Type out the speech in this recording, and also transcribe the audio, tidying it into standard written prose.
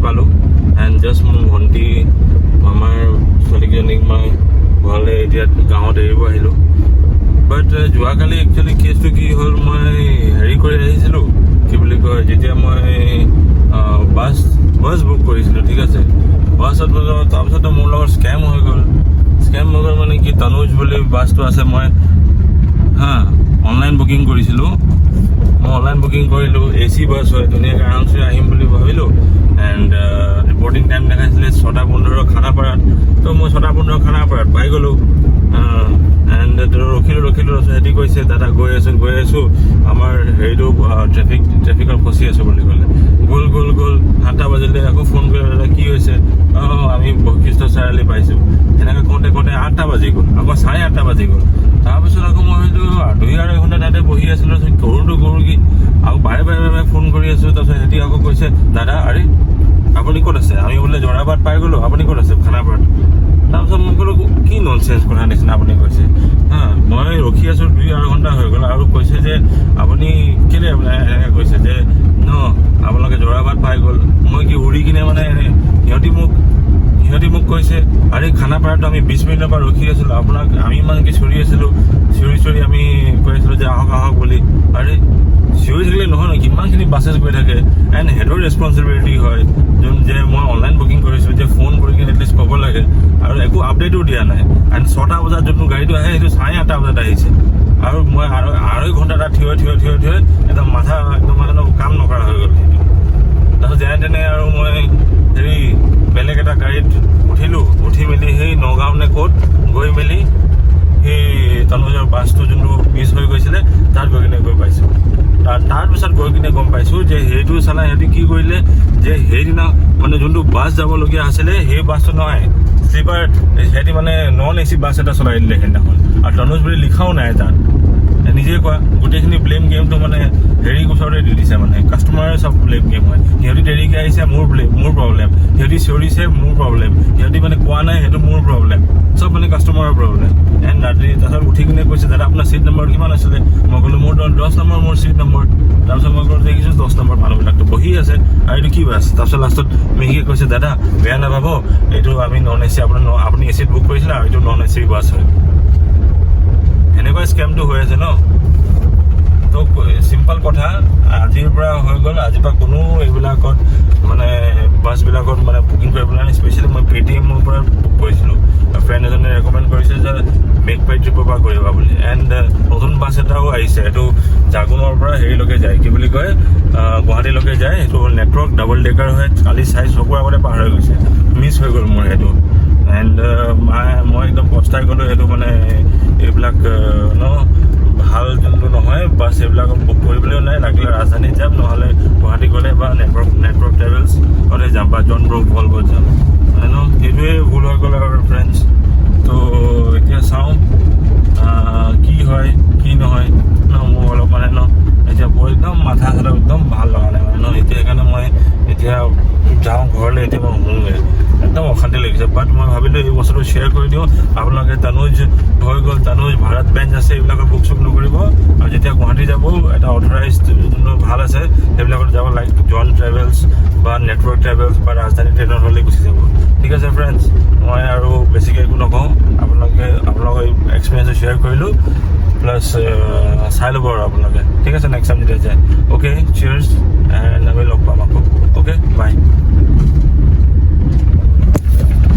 পালোঁ and just মোৰ ভণ্টি আমাৰ ছোৱালীকেইজনীক মই ঘৰলৈ এতিয়া গাঁৱত এৰিব আহিলোঁ বাট যোৱাকালি একচুৱেলি কেছটো কি হ'ল মই হেৰি কৰি আহিছিলোঁ কি বুলি কয় যেতিয়া মই বাছ বুক কৰিছিলোঁ ঠিক আছে বাছত তাৰপিছত মোৰ লগত স্কেম হৈ গ'ল মানে কি তনুজ বুলি বাছটো আছে মই অনলাইন বুকিং কৰিছিলোঁ মই অনলাইন বুকিং কৰিলোঁ AC বাছ হয় ধুনীয়াকৈ আৰামছে আহিম বুলি ভাবিলোঁ এণ্ড ৰিপৰ্টিং টাইম দেখাইছিলে 6:15 খানাপাৰাত তো মই 6:15 খানাপাৰাত পাই গ'লোঁ এণ্ড ৰখিলোঁ সিহঁতি কৈছে দাদা গৈ আছোঁ আমাৰ হেৰিটো ট্ৰেফিকত ফচি আছোঁ বুলি ক'লে গ'ল 7টা বাজিলে আকৌ ফোন কৰি দাদা কি হৈছে আমি বশিষ্ঠ চাৰিআলি পাইছোঁ সেনেকৈ কওঁতে 8টা বাজি গ'ল আকৌ 8:30 বাজি গ'ল তাৰপিছত আকৌ মই ভাবিলোঁ 2-2.5 ঘণ্টা তাতে বহি আছিলোঁ কৰোঁ কি আকৌ বাৰে ফোন কৰি আছোঁ তাৰপিছত সিহঁতি আকৌ কৈছে দাদা আৰে আপুনি ক'ত আছে আমি বোলে জৰাবাদ পাই গ'লোঁ আপুনি ক'ত আছে খানাপাৰাত তাৰপিছত মই ক'লোঁ কি ননচেঞ্চ কথা নিচিনা আপুনি কৈছে মই ৰখি আছোঁ 2-2.5 ঘণ্টা হৈ গ'ল আৰু কৈছে যে আপুনি কেলৈ এনেকৈ কৈছে যে আপোনালোকে জৰাবাদ পাই গ'ল মই কি উৰি কিনে মানে সিহঁতি মোক কৈছে আৰে খানাপাৰাটো আমি 20 মিনিটৰ পৰা ৰখি আছিলোঁ আপোনাক আমি ইমানকৈ চিঞৰি আছিলোঁ চিঞৰি আমি কৈ আছিলোঁ যে আহক বুলি আৰে চিঞৰি থাকিলে নহয় ন কিমানখিনি বাছেছ গৈ থাকে এণ্ড সিহঁতৰ ৰেচপনচিবিলিটি হয় যে মই অনলাইন বুকিং কৰিছোঁ যে ফোন কৰি কিনে এটলিষ্ট ক'ব লাগে আৰু একো আপডেটো দিয়া নাই এণ্ড 6টা বজাত যোনটো গাড়ীটো আহে সেইটো 8:30 বজাত আহিছে আৰু মই আঢ়ৈ ঘণ্টা তাত থিয় একদম মাথা একদম মানে কাম নকৰা হৈ গ'ল তাৰপিছত যেনে তেনে আৰু মই হেৰি বেলেগ এটা গাড়ীত উঠি মেলি সেই নগাঁও নে ক'ত গৈ মেলি সেই তনুজৰ বাছটো যোনটো মিছ হৈ গৈছিলে তাত গৈ পাইছোঁ তাৰপিছত গৈ কিনে গম পাইছোঁ যে সেইটো চালা সিহঁতি কি কৰিলে যে সেইদিনা মানে যোনটো বাছ যাবলগীয়া আছিলে সেই বাছটো নহয় শ্লিপাৰ সিহঁতি মানে নন AC বাছ এটা চলাই দিলে সেইদিনাখন আৰু তনুজ বুলি লিখাও নাই তাত নিজে কোৱা গোটেইখিনি ব্লেম গেমটো মানে হেৰি ওচৰতে দি দিছে মানে কাষ্টমাৰে চব ব্লেম গেম হয় সিহঁতি দেৰিকৈ আহিছে মোৰ প্ৰব্লেম সিহঁতি চিঞৰিছে মোৰ প্ৰব্লেম সিহঁতি মানে কোৱা নাই সেইটো মোৰ প্ৰব্লেম চব মানে কাষ্টমাৰৰ প্ৰব্লেম এণ্ড ৰাতি তাৰপিছত উঠি কিনে কৈছে দাদা আপোনাৰ চিট নম্বৰ কিমান আছিলে মই ক'লোঁ মোৰ 10 নম্বৰ মোৰ চিট নম্বৰ তাৰপিছত মই ক'লোঁ দেখিছোঁ 10 নম্বৰ মানুহবিলাকতো বহি আছে আৰু এইটো কি বাছ তাৰপিছত লাষ্টত মেহিকে কৈছে দাদা বেয়া নাপাব এইটো আমি নন AC আপুনি AC বুক কৰিছিলে আৰু এইটো নন AC বাছ হয় এনেকুৱা স্কেমটো হৈ আছে ন তো চিম্পল কথা আজিৰ পৰা হৈ গ'ল আজিৰ পৰা কোনো এইবিলাকত মানে বাছবিলাকত মানে বুকিং কৰিবলৈ নাই স্পেচিয়েলি মই KETIAUৰ পৰা বুক কৰিছিলোঁ ফ্ৰেণ্ড এজনে ৰেকমেণ্ড কৰিছে যে মেঘপাই ট্ৰিপৰ পৰা কৰিবা বুলি এণ্ড নতুন বাছ এটাও আহিছে এইটো জাগুনৰ পৰা হেৰিলৈকে যায় কি বুলি কয় গুৱাহাটীলৈকে যায় সেইটো নেটৱৰ্ক ডাবল ডেকাৰ হয় কালি চাই চকুৰ আগতে পাৰ হৈ গৈছে মিছ হৈ গ'ল মোৰ সেইটো এণ্ড মই একদম পস্তাই গ'লোঁ সেইটো মানে এইবিলাক ভাল যোনটো নহয় বাছ এইবিলাক বুক কৰিবলৈও নাই লাগিলে ৰাজধানীত যাম নহ'লে গুৱাহাটী গ'লে বা নেটৱৰ্ক ট্ৰেভেলছতে যাম বা জন ব্ৰক ভলবত যাম সেইটোৱে ভুল হৈ গ'ল আৰু ফ্ৰেণ্ডছ তো এতিয়া চাওঁ কি হয় কি নহয় মোৰ অলপ মানে এতিয়া একদম মাথা চাথা একদম ভাল লগা নাই মানে এতিয়া সেইকাৰণে মই এতিয়া যাওঁ ঘৰলৈ এতিয়া মই শুওঁগৈ একদম অশান্তি লাগিছে বাট মই ভাবিলোঁ এই বস্তুটো শ্বেয়াৰ কৰি দিওঁ আপোনালোকে তানুজ হৈ গ'ল তানুজ ভাৰত বেঞ্চ আছে এইবিলাকৰ বুক চুক নকৰিব আৰু যেতিয়া গুৱাহাটী যাব এটা অথৰাইজ যোনটো ভাল আছে সেইবিলাকত যাব লাইক জন ট্ৰেভেলছ বা নেটৱৰ্ক ট্ৰেভেলছ বা ৰাজধানী ট্ৰেইনত হ'লে গুচি যাব ঠিক আছে ফ্ৰেণ্ডছ মই আৰু বেছিকৈ একো নকওঁ আপোনালোকৰ এক্সপিৰিয়েঞ্চটো শ্বেয়াৰ কৰিলোঁ প্লাছ চাই ল'ব আৰু আপোনালোকে ঠিক আছে নেক্সট টাইম যেতিয়া যায় অ'কে চিয়াৰ্ছ